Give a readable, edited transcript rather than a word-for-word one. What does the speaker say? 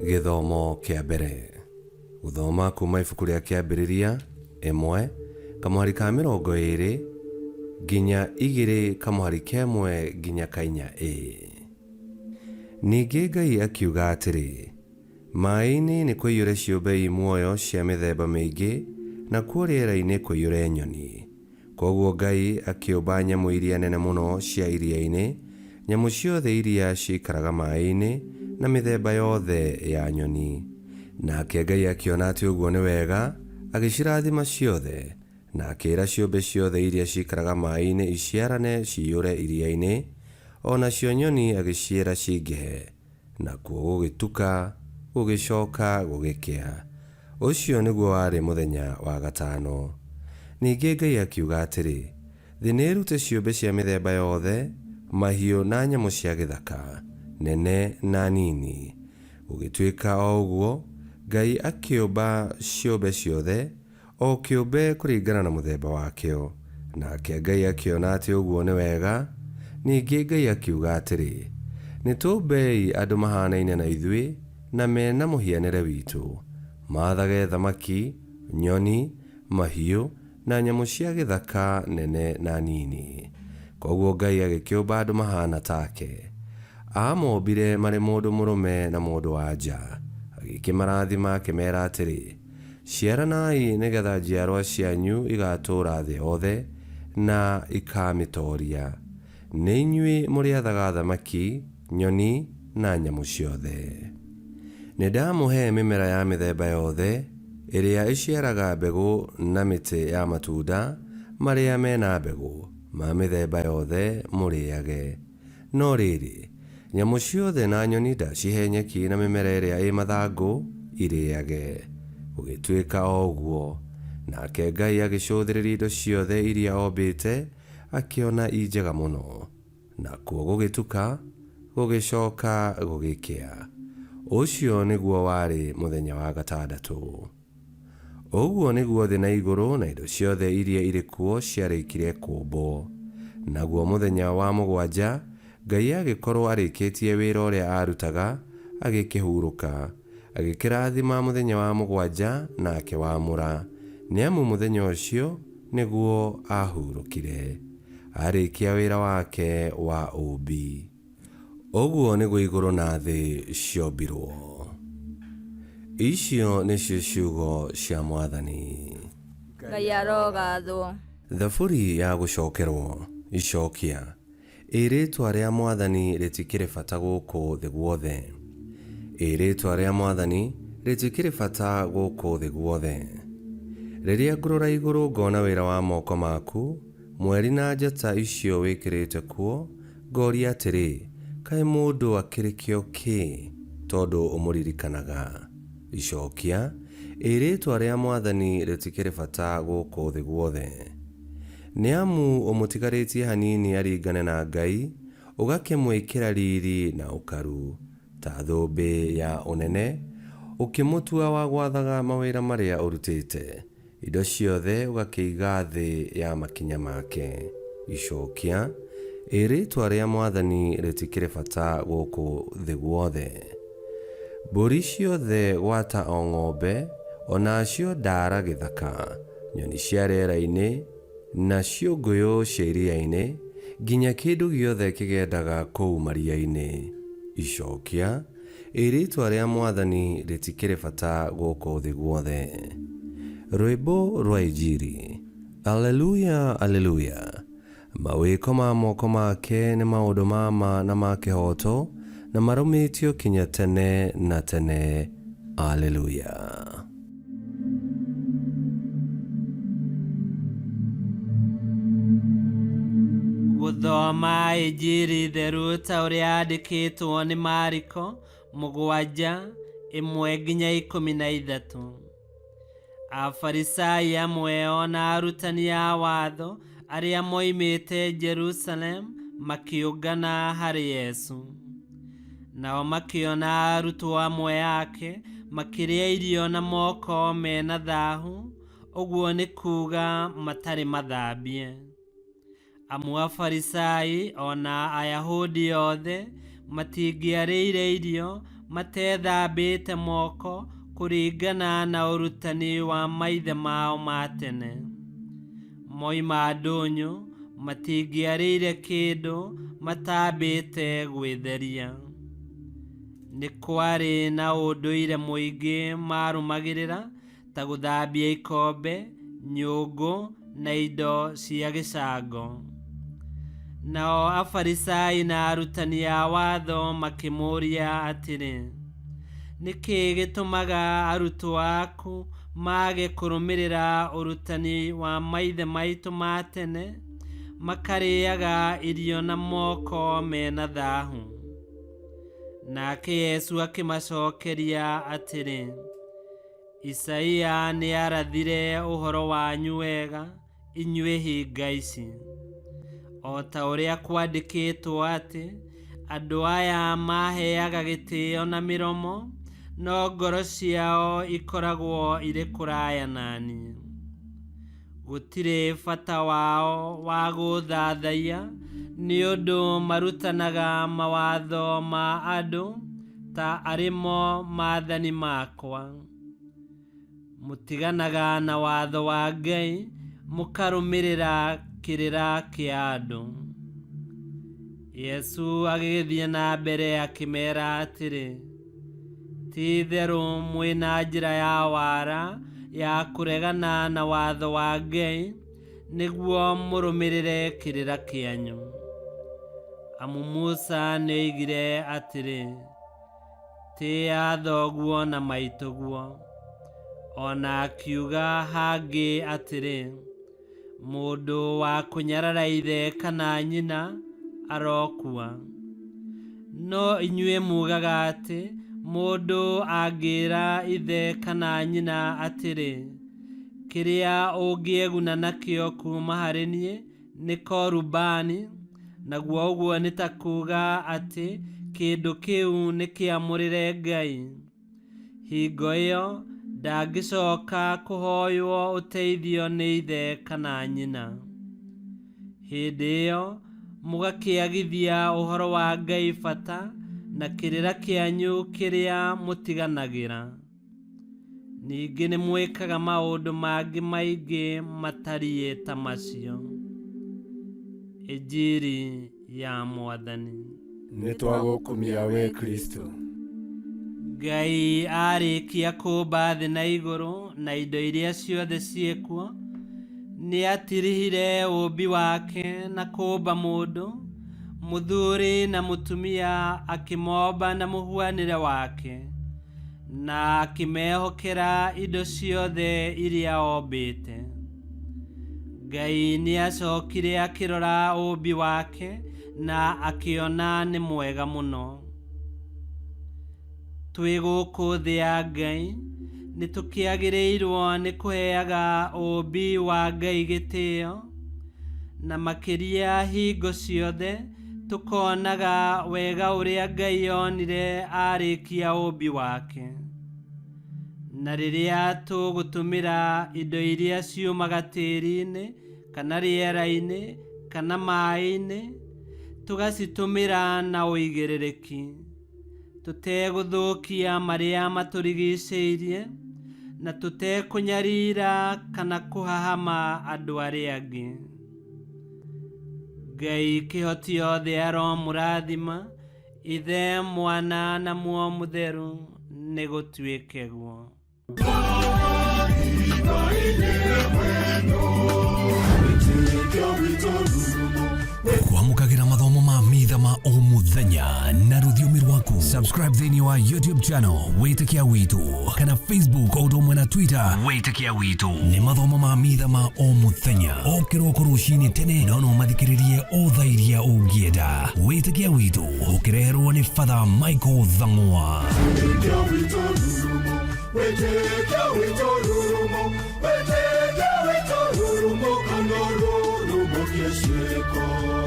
Githomo kia mbere. Guthoma kuma ibuku ria kiambiriria 1 kamuhari ka 20 nginya 2 kamuhari ka 1 nginya ka 4. Ningĩ Ngai akiuga atĩrĩ, maĩ-inĩ nĩ kũiyũre ciũmbe muoyo cia mĩthemba mĩingĩ, na kuo rĩera-inĩ kũiyũre nyoni. Koguo Ngai akĩũmba nyamũ iria nene mũno cia iria-inĩ, nyamũ ciothe iria ciikaraga maĩ-inĩ, na mĩthemba yothe ya nyoni. Nake Ngai akiona atĩ ũguo nĩ wega, agĩcirathima ciothe, na akĩĩra ciũmbe ciothe iria ciikaraga maĩ-inĩ iciarane ciyũre iria-inĩ, o nacio nyoni agĩciĩra cingĩhe, nakuo gũgĩtuka, gũgĩcoka gũgĩkĩa. Ũcio nĩguo warĩ mũthenya wa gatano. Ningĩ Ngai akiuga atĩrĩ, thĩ nĩĩrute ciũmbe cia mĩthemba yothe, mahiũ na nyamũ cia gĩthaka, nene na nini. Gũgĩtuĩka o ũguo, Ngai akĩũmba ciũmbe ciothe, o kĩũmbe kũringana na mũthemba wakĩo. Nake Ngai akĩona atĩ ũguo nĩ wega. Ningĩ Ngai akiuga atĩrĩ, nĩtũmbei andũ mahanaine na ithuĩ, na mena mũhianĩre witũ, maathage thamaki, nyoni, mahiũ, na nyamũ cia gĩthaka nene na nini. Koguo Ngai agĩkĩũmba andũ mahana take. Amombire marĩ mũndũ mũrũme na mũndũ wa nja. Agĩkĩmarathima akĩmera atĩrĩ, ciaranai nĩgetha njiarwa cianyu igatũũra thĩ yothe, na ikamĩtooria. Nĩ inyuĩ mũrĩathaga thamaki, nyoni, na nyamũ ciothe. Nĩndamũhe mĩmera ya mĩthemba yothe, ĩrĩa ĩciaraga mbegũ na mĩtĩ ya matunda, marĩa mena mbegũ ma mĩthemba yothe mũrĩage. No rĩrĩ, nyamũ ciothe na nyoni ndacihe nyeki na mĩmera ĩrĩa ĩ mathangũ irĩage. Gũgĩtuĩka o ũguo, nake Ngai agĩcũthĩrĩria indo ciothe iria ombĩte, akĩona i njega mũno. Nakuo gũgĩtuka, gũgĩcoka gũgĩkĩa. Ũcio nĩguo warĩ mũthenya wa gatandatũ. Ũguo nĩguo thĩ na igũrũ na indo ciothe iria irĩ kuo ciarĩkire kũmbwo. Naguo mũthenya wa mũgwanja, Ngai agĩkorwo arĩkĩtie wĩra ũrĩa arutaga, agĩkĩhurũka. Agĩkĩrathima mũthenya wa mũgwanja na akĩwamũra, nĩamu mũthenya ũcio nĩguo ahurũkire, arĩkia wĩra wake wa ũmbi. Ũguo nĩguo igũrũ na thĩ ciombirwo. Icio nĩcio ciugo cia Mwathani. Ngai arogathwo. Thaburi ya gũcokerwo. Icokia. Rĩĩtwa rĩa Mwathani rĩtikĩrĩ bata gũkũ thĩ guothe. Rĩĩtwa rĩa Mwathani rĩtikĩrĩ bata gũkũ thĩ guothe. Rĩrĩa ngũrora igũrũ ngona wĩra wa moko maku, mweri na njata icio wĩkĩrĩte kuo, ngoria atĩrĩ, kaĩ mũndũ akĩrĩ kĩo kĩ, tondũ ũmũririkanaga. Icokia. Rĩĩtwa rĩa Mwathani rĩtikĩrĩ bata gũkũ thĩ guothe. Nĩamu ũmũtigarĩtie hanini aringane na Ngai, ũgakĩmwĩkĩra riri na ũkaru, ta thũmbĩ ya ũnene, ũkĩmũtua wa gwathaga mawĩra marĩa ũrutĩte, indo ciothe ũgakĩiga thĩ ya makinya make. Icokia. Rĩĩtwa rĩa Mwathani rĩtikĩrĩ bata gũkũ thĩ guothe. Mbũri ciothe gwata o ng'ombe, onacio ndaara gĩthaka, nyoni cia rĩera-inĩ, nacio ngũyũ cia iria-inĩ, nginya kĩndũ gĩothe kĩgendaga kũu maria-inĩ. Icokia. Rĩĩtwa rĩa Mwathani rĩtikĩrĩ bata gũkũ thĩ guothe. Rwĩmbo rwa Injili. Aleluya, aleluya. Mawĩko ma moko make nĩ maũndũ ma ma na ma kĩhoto, na marũmĩtio kinya tene na tene. Aleluya. Gũthoma Injili theru ta ũrĩa yandĩkĩtwo nĩ Mariko 7:1-13. Afarisai amwe ona arutani a watho arĩa moimĩte Jerusalem makĩũngana harĩ Yesu. Nao makĩona arutwo amwe ake makĩrĩa irio na moko mena thaahu, ũguo nĩ kuuga matarĩ mathambie. Amwe Afarisai ona Ayahudi othe matingĩarĩire irio matethambĩte moko kũringana na ũrutani wa maithe mao ma tene. Moima ndũnyũ matingĩarĩire kĩndũ matambĩte gwĩtheria. Nĩ kwarĩ na ũndũire mũingĩ marũmagĩrĩra ta gũthambia ikombe, nyũngũ na indo cia gĩcango. Nao Afarisai na arutani a watho makĩmũria atĩrĩ, nĩkĩ gĩtũmaga arutwo aku mage kũrũmĩrĩra ũrutani wa maithe maitũ ma tene, makarĩaga irio na moko mena thaahu? Nake Yesu akĩmacokeria atĩrĩ, Isaia nĩ arathire ũhoro wanyu wega, inyuĩ hinga ici. O ta ũrĩa kwandĩkĩtwo atĩ, andũ aya maheaga gĩtĩo na mĩromo, no ngoro ciao ikoragwo irĩ kũraya naniĩ. Gũtirĩ bata wao wa gũthathaiya, nĩ ũndũ marutanaga mawatho ma andũ ta arĩmo maathani makwa. Mũtiganaga na watho wa Ngai, mũkarũmĩrĩra kĩrĩra kĩa andũ. Yesu agĩthiĩ na mbere akĩmeera atĩrĩ, ti-itherũ mwĩna njĩra ya wara ya kũregana na watho wa Ngai, nĩguo mũrũmĩrĩre kĩrĩra kĩanyu. Amu Musa nĩoigire atĩrĩ, tĩĩa thoguo na maitũguo. Ona akiuga hangĩ atĩrĩ, mũndũ wa kũnyarara ithe kana nyina arokua. No inyuĩ mugaga atĩ, mũndũ angĩĩra ithe kana nyina atĩrĩ, kĩrĩa ũngĩeguna nakĩo kuuma harĩ niĩ nĩ korubani, naguo ũguo nĩ ta kuuga atĩ kĩndũ kĩu nĩ kĩamũrĩre Ngai. Hingo ĩyo ndangĩcoka kũhoywo ũteithio nĩ ithe kana nyina. Hĩndĩ ĩyo mũgakĩagithia ũhoro wa Ngai bata na kĩrĩra kĩanyu kĩrĩa mũtiganagĩra. Ningĩ nĩ mwĩkaga maũndũ mangĩ maingĩ matariĩ ta macio. Injiri ya Mwathani. Nĩ twagũkumia we Kristo. Ngai arĩkia kũmba thĩ na igũrũ na indo iria ciothe ciĩkuo, nĩ atirihire ũmbi wake na kũmba mũndũ, mũthuri na mũtumia, akĩmomba na mũhuanĩre wake, na akĩmehokera indo ciothe iria ombĩte. Ngai nĩ acokire akĩrora ũmbi wake na akĩona nĩ mwega mũno. Twĩ gũkũ thĩ ya Ngai, nĩ tũkĩagĩrĩirwo nĩ kũheaga ũmbi wa Ngai gĩtĩo, na makĩria hingo ciothe tũkonaga wega ũrĩa Ngai onire arĩkia ũmbi wake. Na rĩrĩa tũgũtũmĩra indo iria ciumaga tĩĩri-inĩ kana rĩera-inĩ kana maĩ-inĩ, tũgacitũmĩra na ũigĩrĩrĩki, tũtegũthũkia marĩa matũrigicĩirie, na tũtekũnyarira kana kũhahama andũ arĩa angĩ. Ngai kĩhoti othe aromũrathima, Ithe, Mwana na Muoyo Mũtheru, nĩ gũtuĩke guo. Kwamũkagĩra mathomo ma mitha ma o mũthenya na rũthiomi rwaku. Subscribe thĩinĩ wa YouTube channel Wĩtĩkia Witũ, kana Facebook o ũndũ ũmwe na Twitter Wĩtĩkia Witũ. Nĩ mathomo ma mitha ma o mũthenya, o kĩroko rũcinĩ tene, no mathikĩrĩrie o thaa iria ũngĩenda. Wĩtĩkia Witũ ũkĩreherwo nĩ Father Michael Thang'wa. Wĩtĩkia Witũ rurumo, Wĩtĩkia Witũ rurumo, Wĩtĩkia Witũ rurumo, kana rurumo kĩciĩko.